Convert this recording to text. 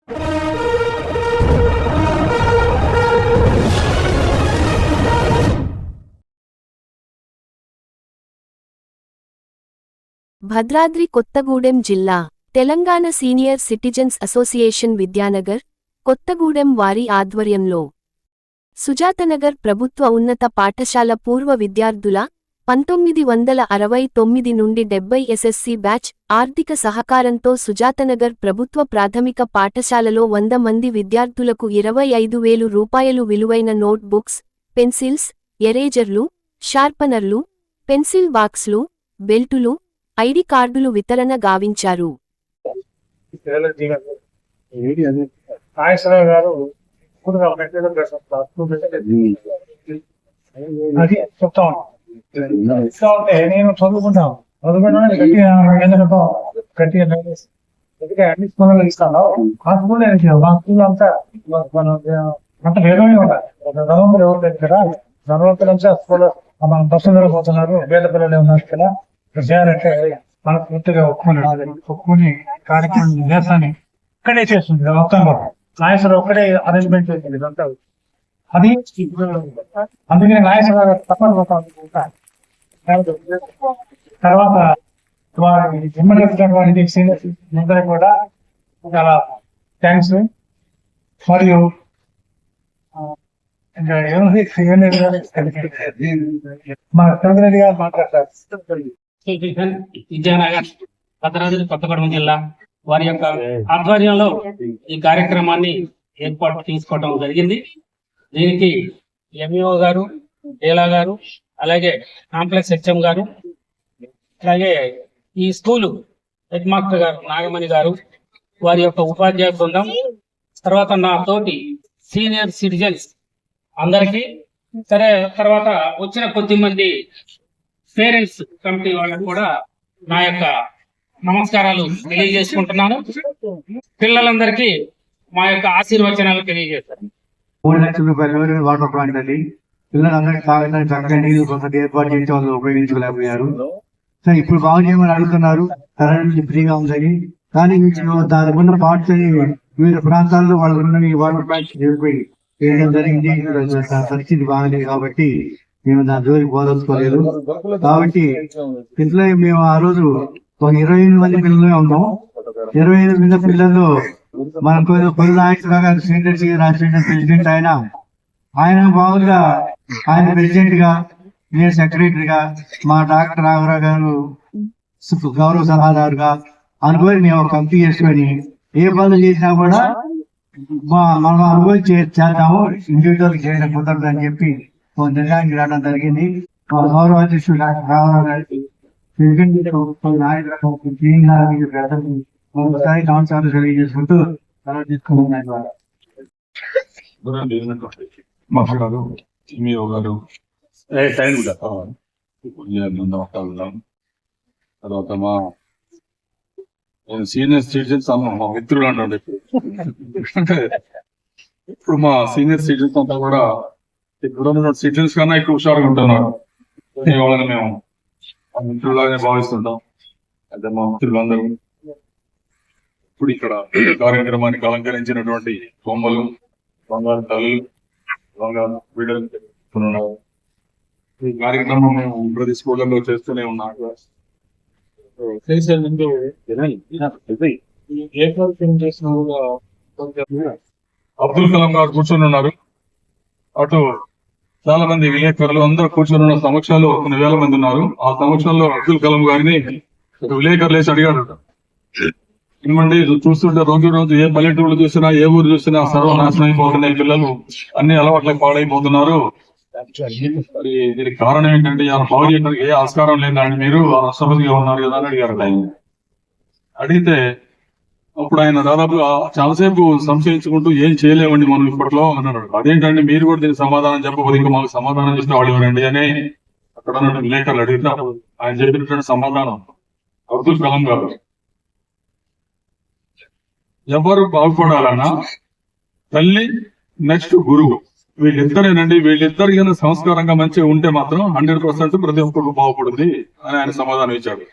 భద్రాద్రి కొత్తగూడెం జిల్లా Telangana senior citizens association Vidyanagar Kothagudem వారి ఆధ్వర్యంలో సుజాతనగర్ ప్రభుత్వ ఉన్నత పాఠశాల పూర్వ విద్యార్థుల 1969 నుండి 70 ఎస్ఎస్సి బ్యాచ్ ఆర్థిక సహకారంతో సుజాతనగర్ ప్రభుత్వ ప్రాథమిక పాఠశాలలో 100 మంది విద్యార్థులకు 25,000 రూపాయలు విలువైన నోట్ బుక్స్, పెన్సిల్స్, ఎరేజర్లు, షార్పనర్లు, పెన్సిల్ బాక్స్లు, బెల్టులు, ఐడి కార్డులు వితరణ గావించారు. నేను చదువుకుంటాను అన్ని స్కూల్లో ఇస్తాను. ఆ స్కూల్ మా స్కూల్ అంతా అంత వేగమే ఉండాలి. ధనవంతులు ఎవరు లేదు కదా, ధనవంతులు అంతా స్కూల్లో మన బస్సులో పోతున్నారు, పేద పిల్లలు ఉన్నారు కదా. చేయాలంటే మనకు పూర్తిగా ఒప్పుకుని కార్యక్రమం చేస్తాను. ఇక్కడే చేస్తుంది మొత్తం కూడా నాయకుడు ఒక్కడే అరేంజ్మెంట్ చేసింది ఇదంతా. అది అందుకని నాయకుడు తప్పనిపోతా. తర్వాత వారి సీనియర్ కూడా చాలా థ్యాంక్స్. మరియు మా చంద్రరెడ్డి గారు మాట్లాడతారు. విద్యానగర్ భద్రాద్రి కొత్తగూడెం జిల్లా వారి యొక్క ఆధ్వర్యంలో ఈ కార్యక్రమాన్ని ఏర్పాటు తీసుకోవడం జరిగింది. దీనికి ఎంఈఓ గారు, డేలా గారు, అలాగే కాంప్లెక్స్ హెచ్ఎం గారు, అలాగే ఈ స్కూలు హెడ్ మాస్టర్ గారు నాగమణి గారు, వారి యొక్క ఉపాధ్యాయ బృందం, తర్వాత నా తోటి సీనియర్ సిటిజన్స్ అందరికీ, సరే తర్వాత వచ్చిన కొద్ది మంది పేరెంట్స్ కమిటీ వాళ్ళకు కూడా నా యొక్క నమస్కారాలు తెలియజేసుకుంటున్నాను. పిల్లలందరికీ మా యొక్క ఆశీర్వచనాలు తెలియజేస్తాను. 3 లక్షల రూపాయలు వాటర్ ప్లాంట్ అని పిల్లలందరికీ తాగడానికి చక్కగా నీళ్లు కొంత ఏర్పాటు చేసి వాళ్ళు ఉపయోగించుకోలేకపోయారు. సరే ఇప్పుడు బాగు చేయమని అడుగుతున్నారు, కరెంట్ ఫ్రీగా ఉందని. కానీ దానికి ఉన్న పార్ట్స్ అని వివిధ ప్రాంతాల్లో వాళ్ళు ఉన్న వాటర్ ప్లాంట్ చేరిపోయి చేయడం జరిగింది. పరిస్థితి బాగలేదు కాబట్టి మేము దాని జోలికి పోదలుచుకోలేదు. కాబట్టి ఇంట్లో మేము ఆ రోజు ఒక 28 మంది పిల్లలే ఉన్నాం. 25 మంది పిల్లల్లో మన కొద్ది నాయకుడు గారు సీనియర్ రాష్ట్ర ప్రెసిడెంట్ ఆయన మామూలుగా ఆయన ప్రెసిడెంట్ గా, నేను సెక్రటరీగా, మా డాక్టర్ రాఘవరావు గారు గౌరవ సలహాదారుగా అనుకొని మేము కమిటీ చేసుకొని ఏ పనులు చేసినా కూడా మనం అనుభవం చేద్దాము, ఇండివిజువల్ చేయడం కుదరదు అని చెప్పి నిర్ణయానికి రావడం జరిగింది. గౌరవ అధ్యక్షుడు డాక్టర్ రాఘవరావు గారికి నమస్కారం తెలియజేసుకుంటూ తర్వాత మా సీనియర్ సిటిజన్స్ మా మిత్రులు అంటే ఇప్పుడు మా సీనియర్ సిటిజన్స్ అంతా కూడా ఇప్పుడు సిటిజన్స్ కన్నా ఎక్కువ హుషారుగా ఉంటున్నారు. వాళ్ళని మేము మిత్రులాగానే భావిస్తుంటాం. అయితే మా మిత్రులందరూ ఇప్పుడు ఇక్కడ కార్యక్రమానికి అలంకరించినటువంటి బొమ్మలు, బంగారు తల్లులు, బంగారు బిడ్డలు ఈ కార్యక్రమం మేము ప్రతి స్కూళ్ళలో చేస్తూనే ఉన్నాం. అబ్దుల్ కలాం గారు కూర్చొని ఉన్నారు. అటు చాలా మంది విలేకరులు అందరూ కూర్చొని ఉన్న సమక్షంలో కొన్ని వేల మంది ఉన్నారు. ఆ సమక్షంలో అబ్దుల్ కలాం గారిని విలేకరులు వేసి అడిగాడు, ఇవ్వండి చూస్తుంటే రోజు ఏ పల్లెటూళ్ళు చూసినా, ఏ ఊరు చూసినా సర్వనాశనం అయిపోతున్నాయి, పిల్లలు అన్ని అలవాట్లకు పాడైపోతున్నారు. మరి దీనికి కారణం ఏంటంటే ఆయన బాగు చేయడానికి ఏ ఆస్కారం లేదండి, మీరు రాష్ట్రపతిగా ఉన్నారు కదా అని అడిగారు. ఆయన అడిగితే అప్పుడు ఆయన దాదాపుగా చాలాసేపు సంశయించుకుంటూ ఏం చేయలేమండి మనం ఇప్పట్లో అన్నాడు. అదేంటండి మీరు కూడా దీనికి సమాధానం చెప్పకపోతే ఇంకా మాకు సమాధానం చేసిన వాళ్ళు ఎవరండి అని అక్కడ ఉన్న విలేకరులు అడిగితే ఆయన చెప్పినటువంటి సమాధానం అబ్దుల్ కలాం గారు, ఎవరు బాగుపడాలన్నా తల్లి నెక్స్ట్ గురువు వీళ్ళిద్దరేనండి, వీళ్ళిద్దరు సంస్కారంగా మంచిగా ఉంటే మాత్రం 100% ప్రతి ఒక్కరు బాగుపడుతుంది అని ఆయన సమాధానం ఇచ్చాడు.